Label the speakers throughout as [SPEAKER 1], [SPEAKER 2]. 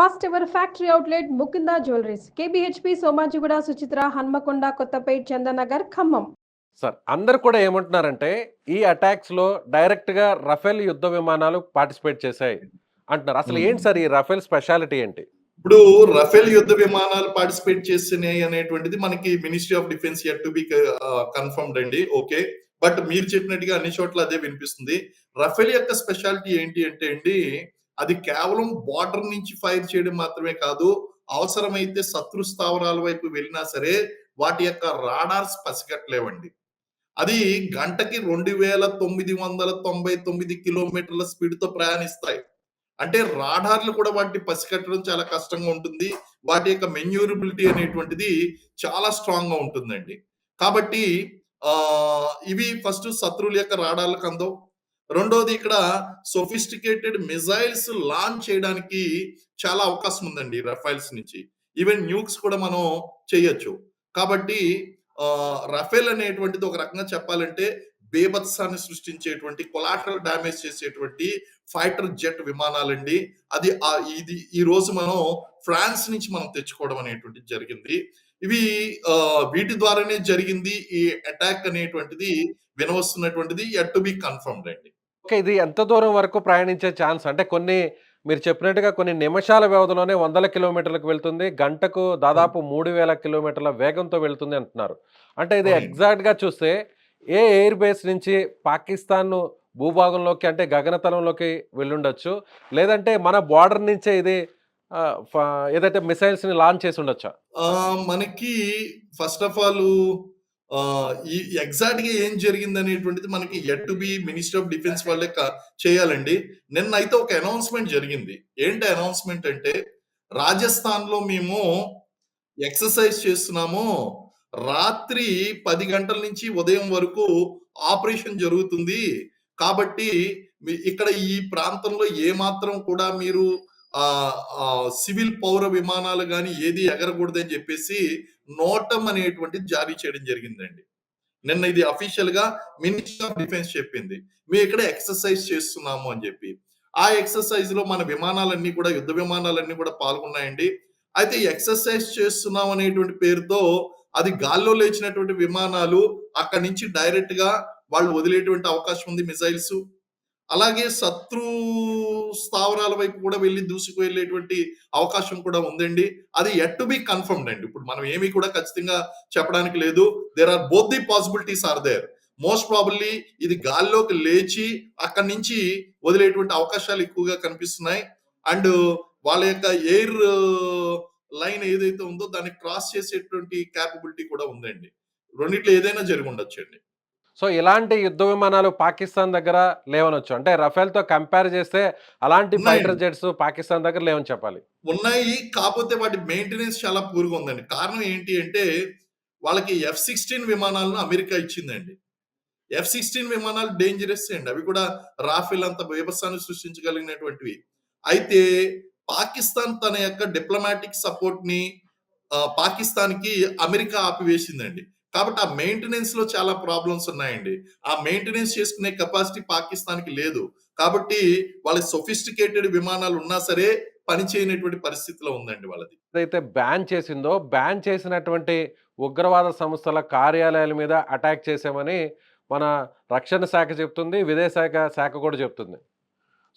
[SPEAKER 1] First ever factory outlet Mukunda jewelleries KBHP Somajiguda Suchitra Hanamkonda Kothapet Chandanagar Khammam.
[SPEAKER 2] Sir అందరూ కూడా ఏమంటున్నారంటే, ఈ అటాక్స్‌లో డైరెక్ట్‌గా రఫేల్ యుద్ధ విమానాలు పార్టిసిపేట్ చేశాయి అంటున్నారు. అసలు
[SPEAKER 3] హ్మ్.
[SPEAKER 2] ఏంటి సార్ ఈ రఫేల్ స్పెషాలిటీ ఏంటి?
[SPEAKER 3] ఇప్పుడు రఫేల్ యుద్ధ విమానాలు పార్టిసిపేట్ చేసినాయి అనేటువంటిది మనకి ministry of defence yet to be confirmed అండి. ఓకే. బట్ మీరు చెప్పినట్టుగా అన్ని చోట్ల అదే వినిపిస్తుంది. రఫేల్ యొక్క స్పెషాలిటీ ఏంటి అంటే అండి, అది కేవలం బోర్డర్ నుంచి ఫైర్ చేయడం మాత్రమే కాదు, అవసరమైతే శత్రు స్థావరాల వైపు వెళ్ళినా సరే, వాటి యొక్క రాడార్స్ పసిగట్టలేవండి. అది గంటకి 2999 కిలోమీటర్ల స్పీడ్‌తో ప్రయాణిస్తాయి. అంటే రాడార్లు కూడా వాటిని పసిగట్టడం చాలా కష్టంగా ఉంటుంది. వాటి యొక్క మెన్యూరబిలిటీ అనేటువంటిది చాలా స్ట్రాంగ్‌గా ఉంటుందండి. కాబట్టి ఇవి ఫస్ట్ శత్రువుల యొక్క రాడార్లకు అందవు. రెండోది ఇక్కడ సోఫిస్టికేటెడ్ మిసైల్స్ లాంచ్ చేయడానికి చాలా అవకాశం ఉందండి రఫైల్స్ నుంచి. ఈవెన్ న్యూక్స్ కూడా మనం చేయొచ్చు. కాబట్టి రఫేల్ అనేటువంటిది ఒక రకంగా చెప్పాలంటే బీభత్సాన్ని సృష్టించేటువంటి కొలాటరల్ డ్యామేజ్ చేసేటువంటి ఫైటర్ జెట్ విమానాలండి. అది ఇది ఈ రోజు మనం ఫ్రాన్స్ నుంచి మనం తెచ్చుకోవడం అనేటువంటిది జరిగింది. ఇవి వీటి ద్వారానే జరిగింది ఈ అటాక్ అనేటువంటిది వినవస్తున్నటువంటిది యట్ టు బి కన్ఫర్మ్డ్ అండి.
[SPEAKER 2] ఓకే. ఇది ఎంత దూరం వరకు ప్రయాణించే ఛాన్స్? అంటే మీరు చెప్పినట్టుగా కొన్ని నిమిషాల వ్యవధిలోనే వందల కిలోమీటర్లకు వెళ్తుంది. గంటకు దాదాపు 3000 కిలోమీటర్ల వేగంతో వెళ్తుంది అంటున్నారు. అంటే ఇది
[SPEAKER 3] అవునండి.
[SPEAKER 2] ఎగ్జాక్ట్‌గా చూస్తే ఏ ఎయిర్ బేస్ నుంచి పాకిస్తాన్ భూభాగంలోకి అంటే గగనతలంలోకి వెళ్ళుండొచ్చు. లేదంటే మన బోర్డర్ నుంచే ఇది ఆహ్, ఫ ఏదైతే మిసైల్స్‌ని లాంచ్ చేసి ఉండొచ్చా?
[SPEAKER 3] మనకి ఫస్ట్ ఆఫ్ ఆల్ ఈ ఎగ్జాక్ట్‌గా ఏం జరిగిందనేటువంటిది మనకి yet to be ministry of defence వాళ్ళే చేయాలండి. నిన్నైతే ఒక అనౌన్స్‌మెంట్ జరిగింది. ఏంటి అనౌన్స్‌మెంట్ అంటే రాజస్థాన్‌లో మేము ఎక్సర్సైజ్ చేస్తున్నాము. రాత్రి 10 గంటల నుంచి ఉదయం వరకు ఆపరేషన్ జరుగుతుంది. కాబట్టి ఇక్కడ ఈ ప్రాంతంలో ఏమాత్రం కూడా మీరు సివిల్ పౌర విమానాలు గాని ఏది ఎగరకూడదని చెప్పేసి నోటం అనేటువంటిది జారీ చేయడం జరిగిందండి. నిన్న ఇది అఫీషియల్‌గా మినిస్ట్రీ ఆఫ్ డిఫెన్స్ చెప్పింది. మేము ఇక్కడ ఎక్సర్సైజ్ చేస్తున్నాము అని చెప్పి. ఆ ఎక్సర్సైజ్‌లో మన విమానాలన్నీ కూడా యుద్ధ విమానాలన్నీ కూడా పాల్గొన్నాయండి. అయితే ఎక్సర్సైజ్ చేస్తున్నాం అనేటువంటి పేరుతో అది గాల్లో లేచినటువంటి విమానాలు అక్కడి నుంచి డైరెక్ట్‌గా వాళ్ళు వదిలేటువంటి అవకాశం ఉంది మిసైల్స్. అలాగే శత్రు స్థావరాల వైపు కూడా వెళ్లి దూసుకు వెళ్ళేటువంటి అవకాశం కూడా ఉందండి. అది యట్ టు బి కన్ఫర్మ్డ్ అండి. ఇప్పుడు మనం ఏమి కూడా ఖచ్చితంగా చెప్పడానికి లేదు. There are both the possibilities are there. Most probably ఇది గాల్లోకి లేచి అక్కడి నుంచి వదిలేటువంటి అవకాశాలు ఎక్కువగా కనిపిస్తున్నాయి. అండ్ వాళ్ళ యొక్క ఎయిర్ లైన్ ఏదైతే ఉందో దాన్ని క్రాస్ చేసేటువంటి క్యాపబిలిటీ కూడా ఉందండి. రెండిట్లో ఏదైనా జరిగి ఉండొచ్చండి.
[SPEAKER 2] సో, ఇలాంటి యుద్ధ విమానాలు పాకిస్తాన్ దగ్గర లేవనొచ్చు. అంటే రఫేల్‌తో కంపేర్ చేస్తే అలాంటి ఫైటర్
[SPEAKER 3] ఉన్నాయండి.
[SPEAKER 2] జెట్స్ పాకిస్తాన్ దగ్గర లేవని చెప్పాలి.
[SPEAKER 3] ఉన్నాయి. కాపోతే వాటి మెయింటెనెన్స్ చాలా పూర్‌గా ఉందండి. కారణం ఏంటి అంటే, వాళ్ళకి F-16 విమానాలను అమెరికా ఇచ్చిందండి. F-16 విమానాలు డేంజరస్ అండి. అవి కూడా రాఫెల్ అంత బీభత్సాన్ని సృష్టించగలిగినటువంటివి. అయితే పాకిస్తాన్ తన యొక్క డిప్లొమాటిక్ సపోర్ట్‌ని పాకిస్తాన్‌కి అమెరికా ఆపివేసిందండి. కాబట్టి ఆ మెయింటెనెన్స్‌లో చాలా ప్రాబ్లమ్స్ ఉన్నాయండి. ఆ మెయింటెనెన్స్ చేసుకునే కెపాసిటీ పాకిస్తాన్‌కి లేదు. కాబట్టి వాళ్ళకి సోఫిస్టికేటెడ్ విమానాలు ఉన్నా సరే పని చేయనటువంటి పరిస్థితిలో ఉందండి వాళ్ళది.
[SPEAKER 2] ఏదైతే బ్యాన్ చేసిందో, బ్యాన్ చేసినటువంటి ఉగ్రవాద సంస్థల కార్యాలయాల మీద అటాక్ చేశామని మన రక్షణ శాఖ చెప్తుంది. విదేశాంగ శాఖ కూడా చెప్తుంది.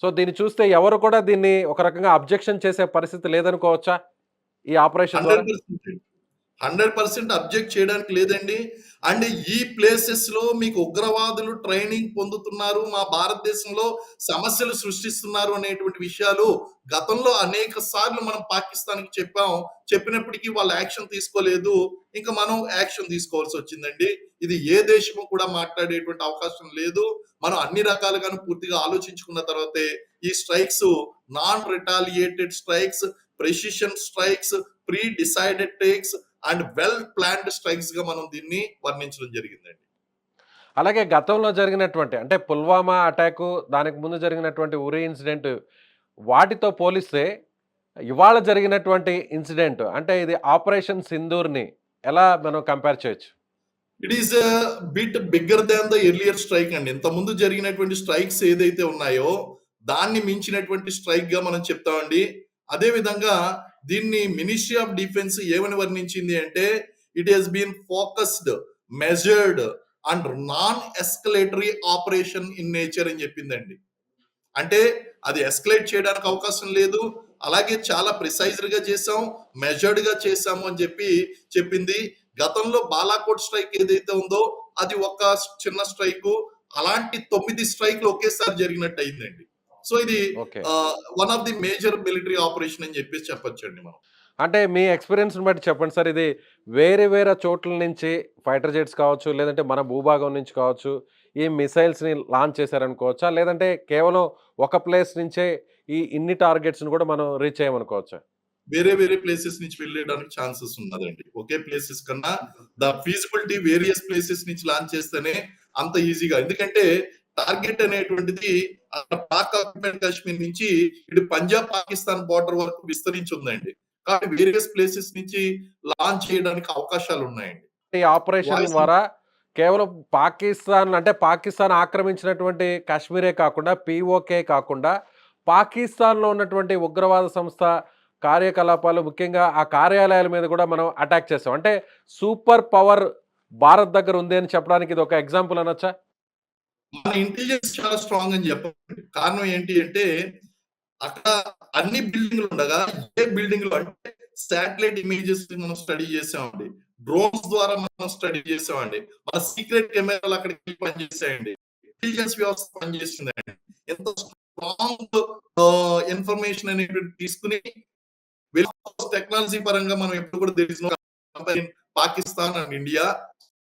[SPEAKER 2] సో, దీన్ని చూస్తే ఎవరు కూడా దీన్ని ఒక రకంగా అబ్జెక్షన్ చేసే పరిస్థితి లేదనుకోవచ్చా? ఈ ఆపరేషన్ ద్వారా?
[SPEAKER 3] 100% 100% అబ్జెక్ట్ చేయడానికి లేదండి. అండ్ ఈ ప్లేసెస్‌లో మీకు ఉగ్రవాదులు ట్రైనింగ్ పొందుతున్నారు. మా భారతదేశంలో సమస్యలు సృష్టిస్తున్నారు అనేటువంటి విషయాలు గతంలో అనేక సార్లు మనం పాకిస్తాన్‌కి చెప్పాం. చెప్పినప్పటికీ వాళ్ళు యాక్షన్ తీసుకోలేదు. ఇంక మనం యాక్షన్ తీసుకోవాల్సొచ్చిందండి. ఇది ఏ దేశము కూడా మాట్లాడేటువంటి అవకాశం లేదు. మనం అన్ని రకాలుగాను పూర్తిగా ఆలోచించుకున్న తర్వాతే ఈ strikes non retaliated strikes, precision strikes, pre decided takes and well planned strikes గా మనం దీన్ని వర్ణించడం జరిగిందండి.
[SPEAKER 2] అలాగే గతంలో జరిగినటువంటి అంటే పుల్వామా అటాకు, దానికి ముందు జరిగినటువంటి ఉరి ఇన్సిడెంట్ వాటితో పోలిస్తే ఇవాళ జరిగినటువంటి ఇన్సిడెంట్ అంటే ఇది ఆపరేషన్ సింధూర్‌ని ఎలా మనం కంపేర్ చేయొచ్చు?
[SPEAKER 3] It is bit bigger than the earlier strike అండి. ఇంతకుముందు జరిగినటువంటి స్ట్రైక్స్ ఏదైతే ఉన్నాయో దాన్ని మించినటువంటి స్ట్రైక్ గా మనం చెప్తామండి. అదేవిధంగా దీన్ని మినిస్ట్రీ ఆఫ్ డిఫెన్స్ ఏమని వర్ణించింది అంటే it has been focused, measured and non escalatory operation in nature అని చెప్పిందండి. అంటే అది ఎస్కలేట్ చేయడానికి అవకాశం లేదు, అలాగే చాలా ప్రిసైజ్డ్ గా చేసాం, మెజర్డ్ గా చేసాము అని చెప్పింది. గతంలో బాలాకోట్ స్ట్రైక్ ఏదైతే ఉందో అది ఒక చిన్న స్ట్రైక్, అలాంటి 9 స్ట్రైక్లు ఒకేసారి జరిగినట్టు అయిందండి. సో ఇది
[SPEAKER 2] okay.
[SPEAKER 3] One of the major military operation అని చెప్పొచ్చండి మనం.
[SPEAKER 2] అంటే మీ ఎక్స్‌పీరియన్స్‌ని బట్టి చెప్పండి సార్. ఇది వేరే వేరే చోట్ల నుంచి ఫైటర్ జెట్స్ కావచ్చు, లేదంటే మన భూభాగం నుంచి కావచ్చు, ఈ మిసైల్స్‌ని లాంచ్ చేశారనుకోవచ్చా? లేదంటే కేవలం ఒక ప్లేస్ నుంచే ఈ ఇన్ని టార్గెట్స్‌ని కూడా మనం రీచ్ అయ్యామనుకోవచ్చా?
[SPEAKER 3] వేరే ప్లేసెస్ నుంచి వెళ్ళడానికి ఛాన్సెస్ ఉన్నదండి. ఒకే ప్లేసెస్ కన్నా ద ఫీజిబిలిటీ వేరియస్ ప్లేసెస్ నుంచి లాంచ్ చేస్తేనే అంత ఈజీగా. ఎందుకంటే టార్గెట్ అనేటువంటిది పాక్ ఆక్యుపైడ్ కాశ్మీర్ నుంచి ఇటు పంజాబ్ పాకిస్తాన్ బోర్డర్ వరకు విస్తరించి ఉందండి. కాబట్టి వేరియస్ ప్లేసెస్ నుంచి లాంచ్ చేయడానికి అవకాశాలు ఉన్నాయండి.
[SPEAKER 2] ఈ ఆపరేషన్
[SPEAKER 3] వాయిస్
[SPEAKER 2] ద్వారా కేవలం పాకిస్తాన్ ఆక్రమించినటువంటి కాశ్మీరే కాకుండా, పీఓకే కాకుండా, పాకిస్తాన్‌లో ఉన్నటువంటి ఉగ్రవాద సంస్థ కార్యకలాపాలు, ముఖ్యంగా ఆ కార్యాలయాల మీద కూడా మనం అటాక్ చేసాం. అంటే సూపర్ పవర్ భారత్ దగ్గర ఉంది అని చెప్పడానికి ఇది ఒక ఎగ్జాంపుల్ అనొచ్చా?
[SPEAKER 3] మన ఇంటెలిజెన్స్ చాలా స్ట్రాంగ్ అని చెప్పాలి. కారణం ఏంటి అంటే అక్కడ అన్ని బిల్డింగ్లు ఉండగా ఏ బిల్డింగ్ లో అంటే శాటిలైట్ ఇమేజెస్ మనం స్టడీ చేసామండి, డ్రోన్స్ ద్వారా మనం స్టడీ చేసామండి, మన సీక్రెట్ కెమెరాలు అక్కడికి పనిచేసాయండి, ఇంటెలిజెన్స్ వ్యవస్థ పనిచేసిందండి. ఎంత స్ట్రాంగ్ ఇన్ఫర్మేషన్ అనేటువంటి తీసుకుని టెక్నాలజీ పరంగా మనం ఎప్పుడు కూడా తెలిసిన పాకిస్తాన్ అండ్ ఇండియా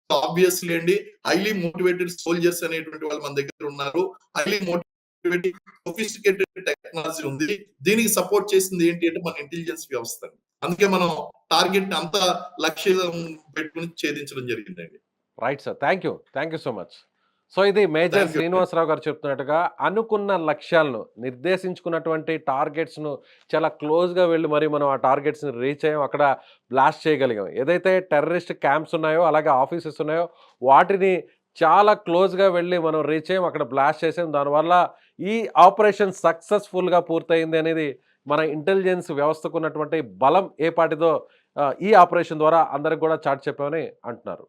[SPEAKER 3] ఆబ్వియస్లీ అండి హైలీ మోటివేటెడ్ సోల్జర్స్ అనేటువంటి వాళ్ళు మన దగ్గర ఉన్నారు. హైలీ మోటివేటెడ్ సొఫిస్టికేటెడ్ టెక్నాలజీ ఉంది. దీనికి సపోర్ట్ చేసింది ఏంటి అంటే మన ఇంటెలిజెన్స్ వ్యవస్థ. అందుకే మనం టార్గెట్ అంత లక్ష్యం పెట్టుకుని ఛేదించడం జరిగిందండి.
[SPEAKER 2] Right sir. Thank you so much. So ఇది మేజర్
[SPEAKER 3] థ్యాంక్ యూ.
[SPEAKER 2] శ్రీనివాసరావు గారు చెప్తున్నట్టుగా అనుకున్న లక్ష్యాలను, నిర్దేశించుకున్నటువంటి టార్గెట్స్‌ను చాలా క్లోజ్‌గా వెళ్లి మరి మనం ఆ టార్గెట్స్‌ని రీచ్ అయ్యాం. అక్కడ బ్లాస్ట్ చేయగలిగాం. ఏదైతే టెర్రరిస్ట్ క్యాంప్స్ ఉన్నాయో, అలాగే ఆఫీసెస్ ఉన్నాయో, వాటిని చాలా క్లోజ్‌గా వెళ్లి మనం రీచ్ అయ్యాం. అక్కడ బ్లాస్ట్ చేసాం. దానివల్ల ఈ ఆపరేషన్ సక్సెస్‌ఫుల్‌గా పూర్తయింది అనేది మన ఇంటెలిజెన్స్ వ్యవస్థకు ఉన్నటువంటి బలం ఏ పాటిదో ఈ ఆపరేషన్ ద్వారా అందరికి కూడా చాటి చెప్పామని అంటున్నారు.